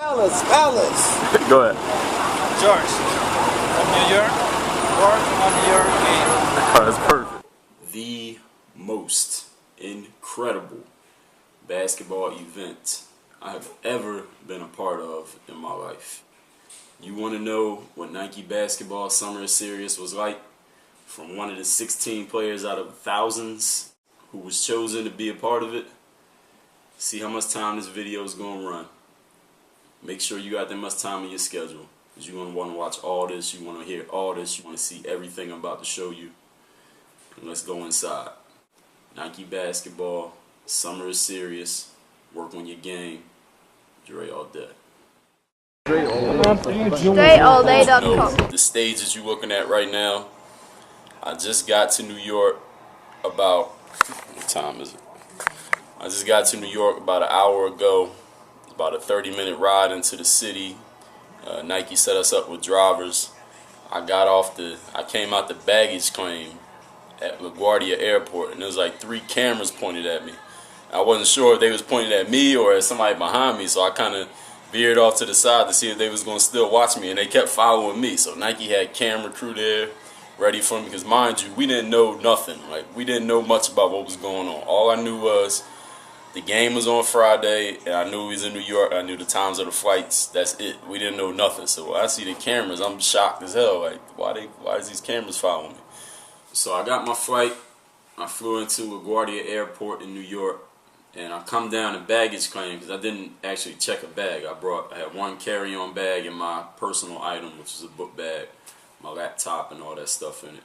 Fellas. Go ahead. George, from New York, born on New York game. Oh, that's perfect. The most incredible basketball event I have ever been a part of in my life. You want to know what Nike Basketball Summer Series was like? From one of the 16 players out of thousands who was chosen to be a part of it? See how much time this video is going to run. Make sure you got that much time in your schedule, because you're going to want to watch all this, you want to hear all this, you want to see everything I'm about to show you. And let's go inside. Nike Basketball Summer is serious. Work on your game. Dre all day. DreAllDay.com. The stage that you're looking at right now, I just got to New York about, what time is it? I just got to New York about an hour ago. It's about a 30-minute ride into the city. Nike set us up with drivers. I came out the baggage claim at LaGuardia Airport, and there was like 3 cameras pointed at me. I wasn't sure if they was pointing at me or at somebody behind me, so I kind of veered off to the side to see if they was going to still watch me, and they kept following me. So Nike had camera crew there ready for me, because mind you, we didn't know nothing. Like, we didn't know much about what was going on. All I knew was the game was on Friday, and I knew he was in New York. I knew the times of the flights. That's it. We didn't know nothing. So when I see the cameras, I'm shocked as hell. Like, why is these cameras following me? So I got my flight. I flew into LaGuardia Airport in New York, and I come down to baggage claim because I didn't actually check a bag. I had one carry-on bag and my personal item, which is a book bag, my laptop, and all that stuff in it.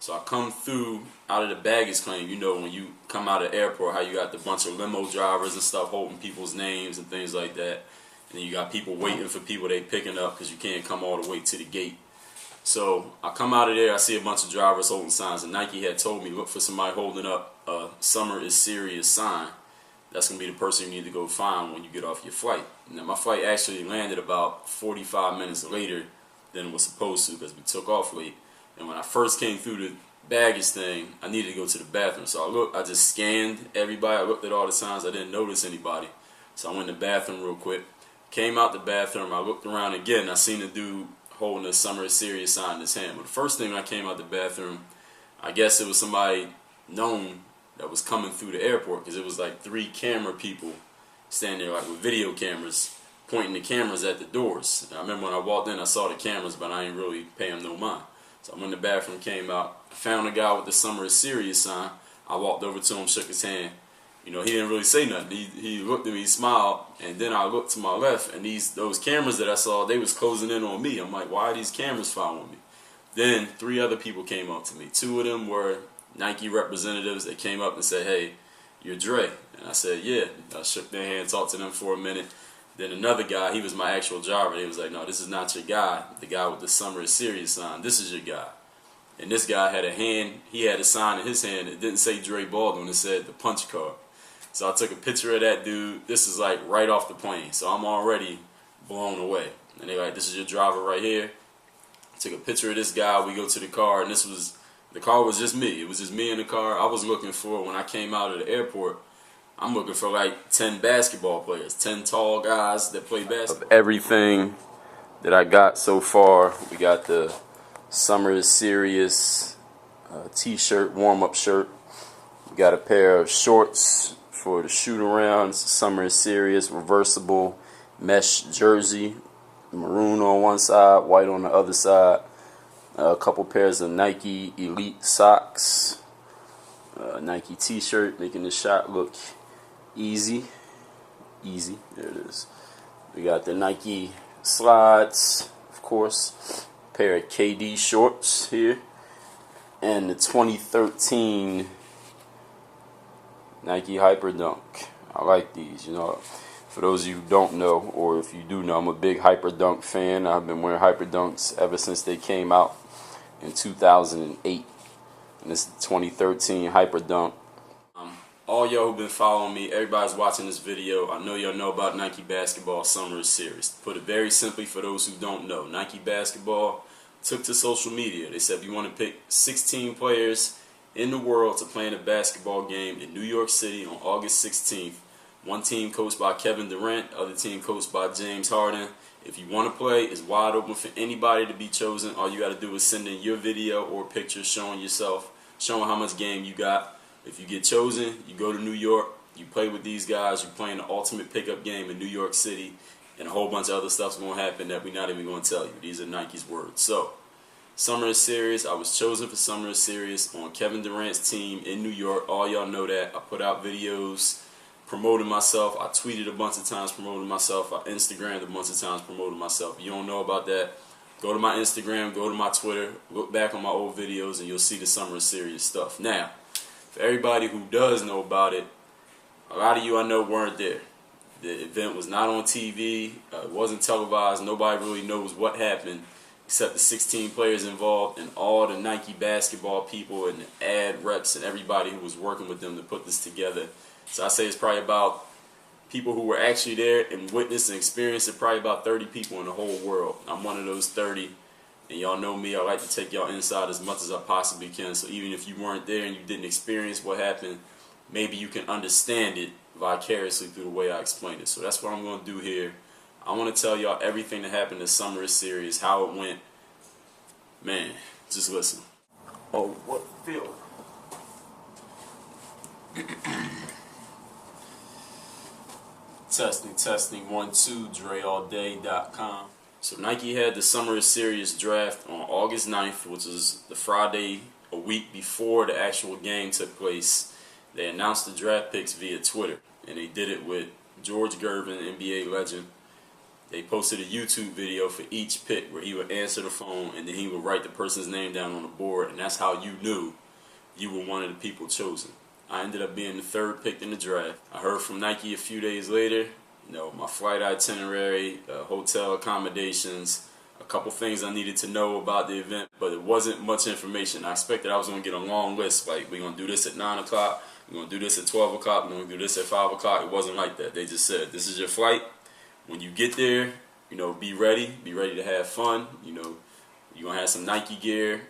So I come through out of the baggage claim. You know, when you come out of the airport, how you got the bunch of limo drivers and stuff holding people's names and things like that. And then you got people waiting for people they picking up because you can't come all the way to the gate. So I come out of there, I see a bunch of drivers holding signs, and Nike had told me, look for somebody holding up a "Summer is Serious" sign. That's going to be the person you need to go find when you get off your flight. Now, my flight actually landed about 45 minutes later than it was supposed to, because we took off late. And when I first came through the baggage thing, I needed to go to the bathroom. So I just scanned everybody. I looked at all the signs. I didn't notice anybody. So I went to the bathroom real quick. Came out the bathroom. I looked around again. I seen a dude holding a "Summer is Serious" sign in his hand. But the first thing when I came out the bathroom, I guess it was somebody known that was coming through the airport, because it was like 3 camera people standing there like with video cameras pointing the cameras at the doors. And I remember when I walked in, I saw the cameras, but I ain't really pay them no mind. So I went in the bathroom, came out, found a guy with the "Summer is Serious" sign. I walked over to him, shook his hand. You know, he didn't really say nothing. He looked at me, he smiled, and then I looked to my left, and those cameras that I saw, they was closing in on me. I'm like, why are these cameras following me? Then 3 other people came up to me. 2 of them were Nike representatives. They came up and said, "Hey, you're Dre." And I said, "Yeah." I shook their hand, talked to them for a minute. Then another guy, he was my actual driver. He was like, "No, this is not your guy. The guy with the "Summer is Serious" sign. This is your guy." And this guy had he had a sign in his hand. It didn't say Dre Baldwin. It said the punch card. So I took a picture of that dude. This is like right off the plane. So I'm already blown away. And they're like, "This is your driver right here." I took a picture of this guy. We go to the car, and the car was just me. It was just me in the car. I was looking for, when I came out of the airport, I'm looking for like 10 basketball players, 10 tall guys that play basketball. Of everything that I got so far, we got the "Summer is Serious" t-shirt, warm-up shirt. We got a pair of shorts for the shoot-arounds, "Summer is Serious" reversible mesh jersey, maroon on one side, white on the other side. A couple pairs of Nike Elite socks, Nike t-shirt, making the shot look easy. There it is. We got the Nike slides, of course, a pair of KD shorts here, and the 2013 Nike Hyper Dunk. I like these, you know. For those of you who don't know, or if you do know, I'm a big Hyper Dunk fan. I've been wearing Hyper Dunks ever since they came out in 2008. And this is the 2013 Hyper Dunk. All y'all who've been following me, everybody's watching this video, I know y'all know about Nike Basketball Summer is Serious. To put it very simply for those who don't know, Nike Basketball took to social media. They said, if you want to pick 16 players in the world to play in a basketball game in New York City on August 16th, One team coached by Kevin Durant, other team coached by James Harden. If you want to play, it's wide open for anybody to be chosen. All you got to do is send in your video or picture showing yourself, showing how much game you got. If you get chosen, you go to New York, you play with these guys, you play in the ultimate pickup game in New York City, and a whole bunch of other stuff's going to happen that we're not even going to tell you. These are Nike's words. So, Summer is serious. I was chosen for Summer is serious on Kevin Durant's team in New York. All y'all know that. I put out videos promoting myself. I tweeted a bunch of times promoting myself. I Instagrammed a bunch of times promoting myself. If you don't know about that, go to my Instagram, go to my Twitter, look back on my old videos, and you'll see the Summer is serious stuff. Now, for everybody who does know about it, a lot of you I know weren't there. The event was not on TV. It wasn't televised. Nobody really knows what happened except the 16 players involved and all the Nike basketball people and the ad reps and everybody who was working with them to put this together. So I say it's probably about people who were actually there and witnessed and experienced it, probably about 30 people in the whole world. I'm one of those 30. And y'all know me, I like to take y'all inside as much as I possibly can. So even if you weren't there and you didn't experience what happened, maybe you can understand it vicariously through the way I explained it. So that's what I'm going to do here. I want to tell y'all everything that happened this Summer is serious, how it went. Man, just listen. Oh, what feel? Testing, 1, 2, DreAllDay.com. So Nike had the Summer is Serious draft on August 9th, which is the Friday a week before the actual game took place. They announced the draft picks via Twitter, and they did it with George Gervin, NBA legend. They posted a YouTube video for each pick where he would answer the phone and then he would write the person's name down on the board, and that's how you knew you were one of the people chosen. I ended up being the third pick in the draft. I heard from Nike a few days later, my flight itinerary, hotel accommodations, a couple things I needed to know about the event, but it wasn't much information. I expected I was going to get a long list, like we're going to do this at 9 o'clock, we're going to do this at 12 o'clock, we're going to do this at 5 o'clock. It wasn't like that. They just said, this is your flight. When you get there, be ready to have fun. You're going to have some Nike gear,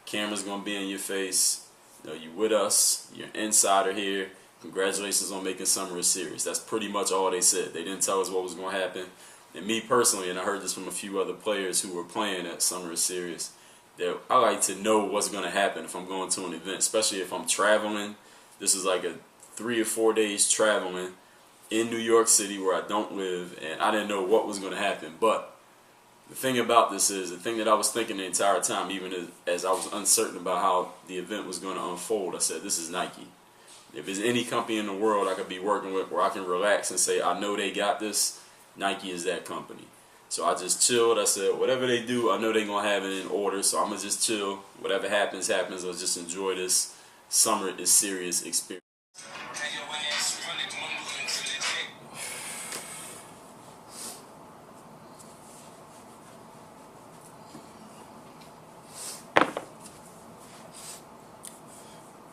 camera's going to be in your face. You with us, you're an insider here. Congratulations on making Summer is Serious. That's pretty much all they said. They didn't tell us what was going to happen. And me personally, and I heard this from a few other players who were playing at Summer is Serious, that I like to know what's going to happen if I'm going to an event, especially if I'm traveling. This is like a 3 or 4 days traveling in New York City where I don't live, and I didn't know what was going to happen. But the thing about this is, the thing that I was thinking the entire time, even as I was uncertain about how the event was going to unfold, I said, this is Nike. If there's any company in the world I could be working with where I can relax and say, I know they got this, Nike is that company. So I just chilled. I said, whatever they do, I know they're going to have it in order, so I'm going to just chill. Whatever happens, happens. Let's just enjoy this Summer is Serious experience.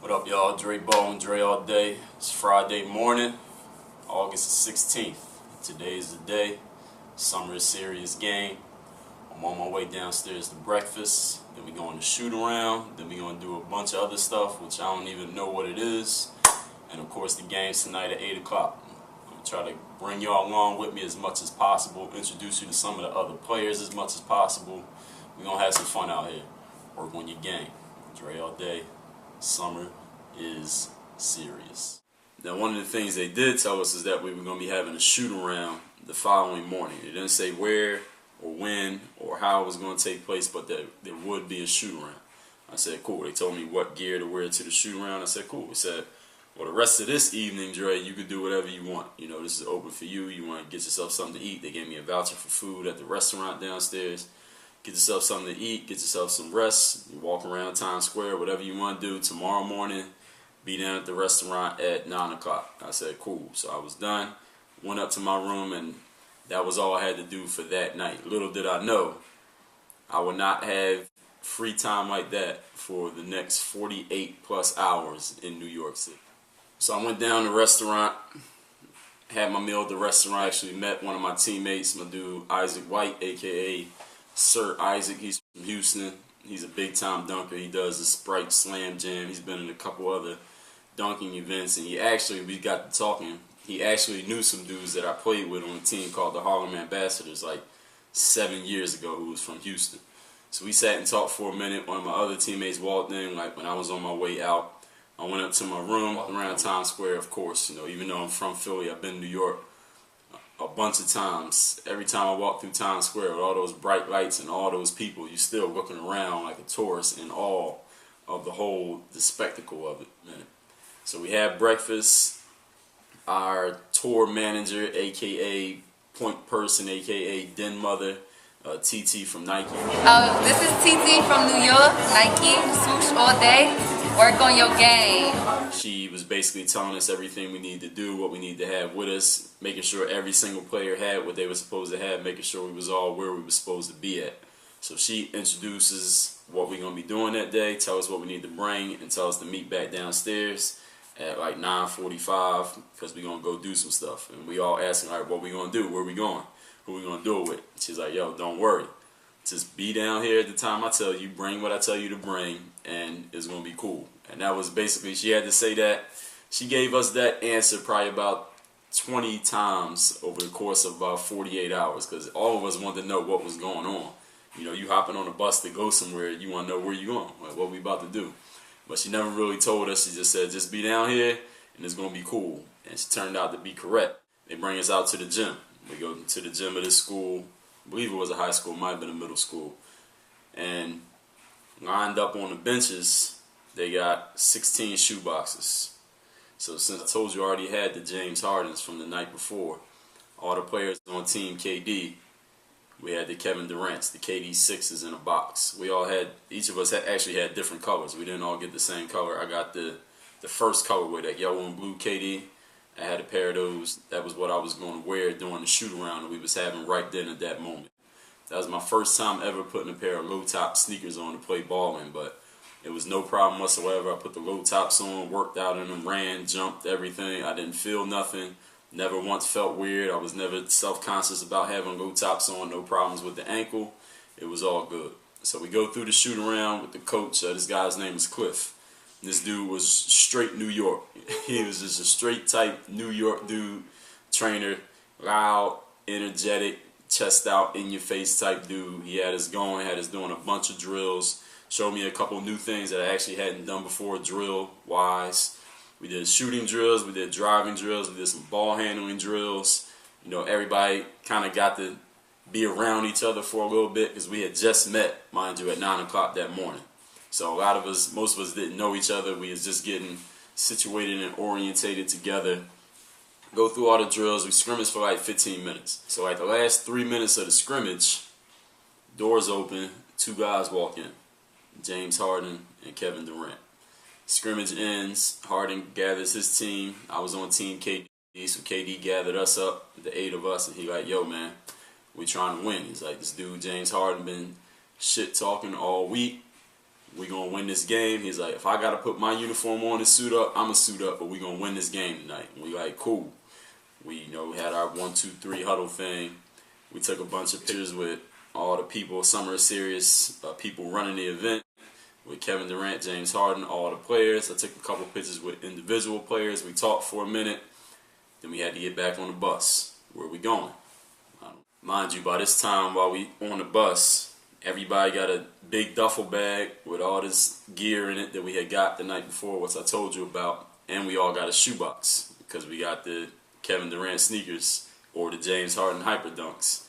What up, y'all? Dre Baldwin, Dre All Day. It's Friday morning, August 16th. Today is the day. Summer is Serious game. I'm on my way downstairs to breakfast. Then we're going to shoot around. Then we're going to do a bunch of other stuff, which I don't even know what it is. And of course, the game's tonight at 8 o'clock. I'm going to try to bring y'all along with me as much as possible. Introduce you to some of the other players as much as possible. We're going to have some fun out here. Work on your game. Dre All Day. Summer is Serious. Now, one of the things they did tell us is that we were going to be having a shoot around the following morning. They didn't say where or when or how it was going to take place, but that there would be a shoot around. I said, cool. They told me what gear to wear to the shoot around. I said, cool. They said, well, the rest of this evening, Dre, you could do whatever you want. This is open for you. You want to get yourself something to eat. They gave me a voucher for food at the restaurant downstairs. Get yourself something to eat, get yourself some rest, you walk around Times Square, whatever you want to do. Tomorrow morning, be down at the restaurant at 9 o'clock. I said, cool. So I was done, went up to my room, and that was all I had to do for that night. Little did I know, I would not have free time like that for the next 48 plus hours in New York City. So I went down to the restaurant, had my meal at the restaurant, actually met one of my teammates, my dude Isaac White, a.k.a. Sir Isaac. He's from Houston. He's a big-time dunker. He does the Sprite Slam Jam. He's been in a couple other dunking events, and we got to talking. he actually knew some dudes that I played with on a team called the Harlem Ambassadors like 7 years ago who was from Houston. So we sat and talked for a minute. One of my other teammates walked in, like when I was on my way out. I went up to my room, walked around Times Square, of course. You know, even though I'm from Philly, I've been to New York a bunch of times. Every time I walk through Times Square with all those bright lights and all those people, you're still looking around like a tourist in awe of the spectacle of it, man. So we had breakfast. Our tour manager, aka point person, aka den mother, TT from Nike. This is TT from New York. Nike, swoosh all day. Work on your game. She was basically telling us everything we need to do, what we need to have with us, making sure every single player had what they were supposed to have, making sure we was all where we were supposed to be at. So she introduces what we're going to be doing that day, tell us what we need to bring, and tell us to meet back downstairs at like 9:45 because we're going to go do some stuff. And we all asking, all right, what we going to do? Where we going? Who we going to do it with? She's like, yo, don't worry. Just be down here at the time I tell you, bring what I tell you to bring, and it's going to be cool. And that was basically, she had to say that. She gave us that answer probably about 20 times over the course of about 48 hours because all of us wanted to know what was going on. You know, you hopping on a bus to go somewhere, you want to know where you going, like what we about to do. But she never really told us. She just said, just be down here, and it's going to be cool. And she turned out to be correct. They bring us out to the gym. We go to the gym of this school. I believe it was a high school, might have been a middle school. And lined up on the benches, they got 16 shoe boxes. So since I told you I already had the James Hardens from the night before, all the players on Team KD, we had the Kevin Durant's, the KD 6s in a box. We all had, each of us actually had different colors. We didn't all get the same color. I got the first colorway, that yellow and blue KD. I had a pair of those. That was what I was going to wear during the shoot around that we was having right then at that moment. That was my first time ever putting a pair of low top sneakers on to play ball in, but it was no problem whatsoever. I put the low tops on, worked out in them, ran, jumped, everything. I didn't feel nothing. Never once felt weird. I was never self-conscious about having low tops on. No problems with the ankle. It was all good. So we go through the shoot around with the coach. This guy's name is Cliff. This dude was straight New York. He was just a straight type New York dude, trainer, loud, energetic, chest out, in your face type dude. He had us going, had us doing a bunch of drills, showed me a couple new things that I actually hadn't done before drill wise. We did shooting drills, we did driving drills, we did some ball handling drills. You know, everybody kind of got to be around each other for a little bit because we had just met, mind you, at 9 o'clock that morning. So a lot of us, most of us didn't know each other. We was just getting situated and orientated together. Go through all the drills. We scrimmaged for like 15 minutes. So like the last 3 minutes of the scrimmage, doors open, two guys walk in, James Harden and Kevin Durant. Scrimmage ends, Harden gathers his team. I was on Team KD, so KD gathered us up, the 8 of us, and he like, yo man, we trying to win. He's like, this dude James Harden been shit talking all week. We gonna win this game. He's like, if I gotta put my uniform on and suit up, I'ma suit up, but we gonna win this game tonight. And we like, cool. We had our 1, 2, 3 huddle thing. We took a bunch of pictures with all the people, Summer Series people running the event, with Kevin Durant, James Harden, all the players. I took a couple pictures with individual players. We talked for a minute. Then we had to get back on the bus. Where we going? Mind you, by this time while we on the bus, everybody got a big duffel bag with all this gear in it that we had got the night before, which I told you about. And we all got a shoebox because we got the Kevin Durant sneakers or the James Harden Hyper Dunks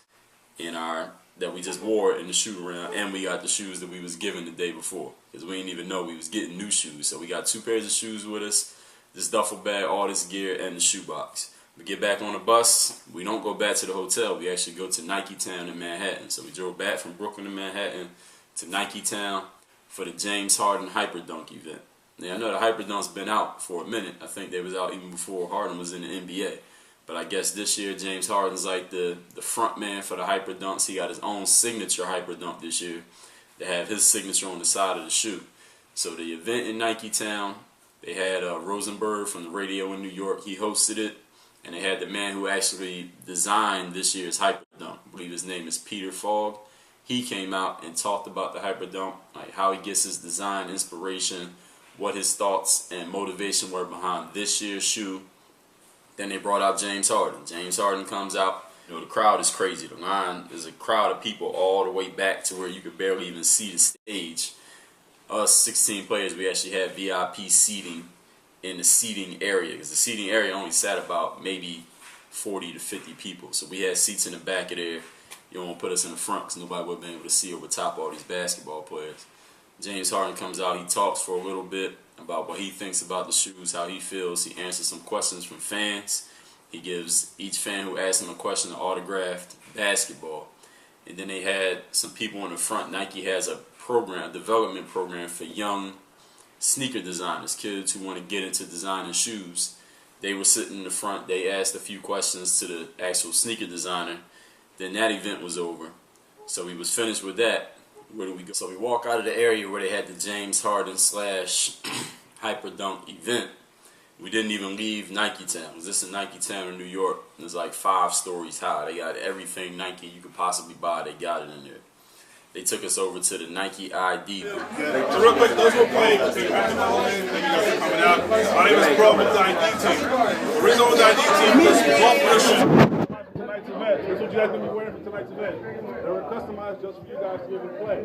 in our that we just wore in the shoot around, and we got the shoes that we was given the day before because we didn't even know we was getting new shoes. So we got 2 pairs of shoes with us, this duffel bag, all this gear, and the shoebox. We get back on the bus. We don't go back to the hotel. We actually go to Nike Town in Manhattan. So we drove back from Brooklyn to Manhattan to Nike Town for the James Harden Hyper Dunk event. Now I know the Hyper Dunk's been out for a minute. I think they was out even before Harden was in the NBA. But I guess this year James Harden's like the front man for the Hyper Dunks. He got his own signature Hyper Dunk this year. They have his signature on the side of the shoe. So the event in Nike Town, they had Rosenberg from the radio in New York. He hosted it. And they had the man who actually designed this year's Hyper Dunk. I believe his name is Peter Fogg. He came out and talked about the Hyper Dunk, like how he gets his design inspiration, what his thoughts and motivation were behind this year's shoe, Then they brought out James Harden. James Harden comes out. You know, the crowd is crazy. The line is a crowd of people all the way back to where you could barely even see the stage. Us 16 players, we actually had VIP seating in the seating area, because the seating area only sat about maybe 40 to 50 people. So we had seats in the back of there. You don't put us in the front because nobody would have been able to see over top all these basketball players. James Harden comes out. He talks for a little bit about what he thinks about the shoes, how he feels. He answers some questions from fans. He gives each fan who asks him a question an autographed basketball. And then they had some people in the front. Nike has a program, a development program for young sneaker designers, kids who want to get into designing shoes. They were sitting in the front. They asked a few questions to the actual sneaker designer. Then that event was over. So we was finished with that. Where do we go? So we walk out of the area where they had the James Harden / Hyper Dunk event. We didn't even leave Nike Town. This is Nike Town in New York. It's like 5 stories high. They got everything Nike you could possibly buy. They got it in there. They took us over to the Nike ID booth. So real quick, those who are playing, thank you guys for coming out. My name is Pro with the ID team. The reason with the ID team is one person. Tonight's event. This is what you guys are going to be wearing for tonight's event. They were customized just for you guys to be able to play.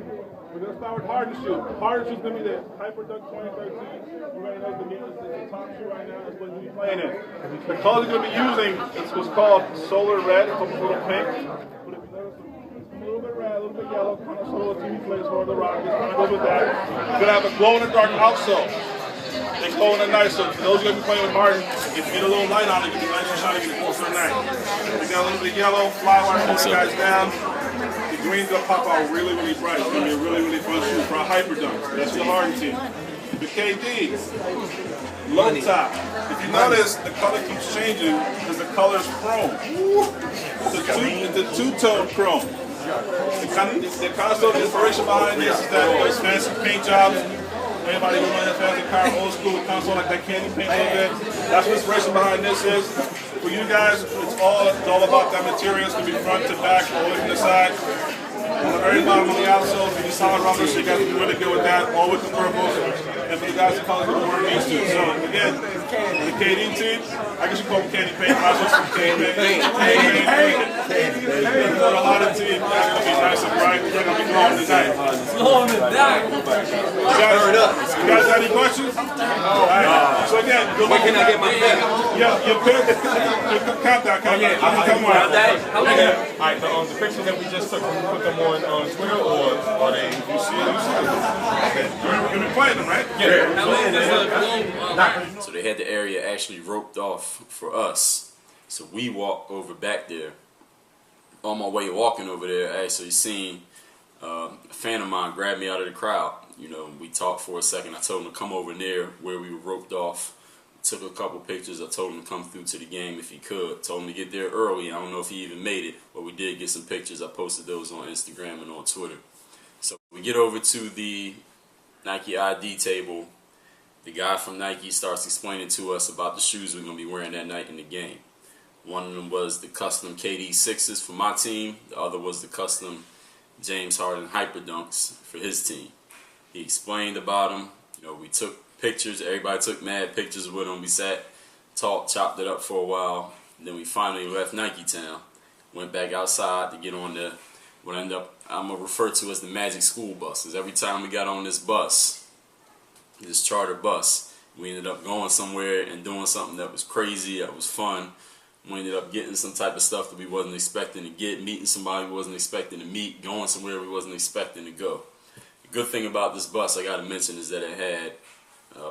We're going to start with Harden shoe. Harden shoe is going to be the Hyper Dunk 2013. We're going to know the top shoe right now is what we're going to be playing in. The colors you're going to be using is what's called solar red. It's almost a little pink. But if you notice, it's a little bit red, a little bit yellow, kind of sort of TV plays for the Rockets. Kind of go with that. You're going to have a glow-in-the-dark outsole. They glow in the night, so for those who are going to be playing with Harden, if you get a little light on it, you can be nice and shiny, get it closer to the night. We got a little bit of yellow, flower, hold the guys down. The green's going to pop out really, really bright. It's going to be a really, really fun shoe for a Hyper Dunk. That's the Harden team. The KD, low top. If you notice, the color keeps changing because the color is chrome. It's a two-tone chrome. The concept inspiration behind this is that those fancy paint jobs. Everybody who wants fancy car, old school console like that candy paint a little bit. That's what inspiration behind this is. For you guys, it's all about that material. It's going to be front to back, all the way from the side. On the very bottom on the outsole, if you need solid rubber, so you guys can be really good with that, all with convertibles. And for you guys, the colors are wearing these two. So again, the KD team, I guess you call them candy paint, but I was just candy paint. A lot of teams, that's going to be nice and bright. They're going to be glowing tonight. Glowing in the dark. You guys got any questions? All right. So again, Where can I get my pen? yeah, your pen, countdown. Come on. All right, the pictures that we just took, we put them on Twitter, or are they? You see it. You've been playing them, right? Yeah. So they had the area actually roped off for us. So we walked over back there. On my way walking over there, I actually seen a fan of mine grab me out of the crowd. You know, we talked for a second. I told him to come over near where we were roped off. Took a couple pictures. I told him to come through to the game if he could. Told him to get there early. I don't know if he even made it, but we did get some pictures. I posted those on Instagram and on Twitter. So we get over to the Nike ID table. The guy from Nike starts explaining to us about the shoes we're going to be wearing that night in the game. One of them was the custom KD 6s for my team. The other was the custom James Harden Hyper Dunks for his team. He explained about them. You know, we took pictures. Everybody took mad pictures with them. We sat, talked, chopped it up for a while. And then we finally left Nike Town. Went back outside to get on the what I'm gonna refer to as the Magic School Bus. Because every time we got on this bus, this charter bus, we ended up going somewhere and doing something that was crazy, that was fun. We ended up getting some type of stuff that we wasn't expecting to get, meeting somebody we wasn't expecting to meet, going somewhere we wasn't expecting to go. The good thing about this bus, I got to mention, is that it had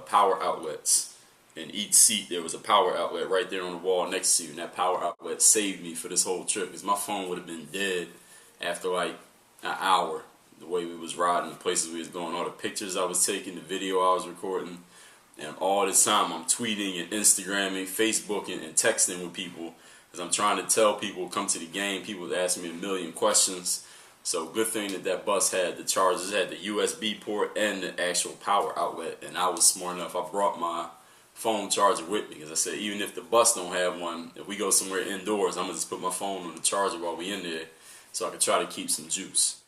power outlets. In each seat, there was a power outlet right there on the wall next to you, and that power outlet saved me for this whole trip, because my phone would have been dead after like an hour, the way we was riding, the places we was going, all the pictures I was taking, the video I was recording. And all this time I'm tweeting and Instagramming, Facebooking, and texting with people as I'm trying to tell people come to the game. People asking me a million questions. So good thing that bus had the chargers, had the USB port and the actual power outlet. And I was smart enough, I brought my phone charger with me because I said even if the bus don't have one, if we go somewhere indoors, I'm going to just put my phone on the charger while we in there so I can try to keep some juice.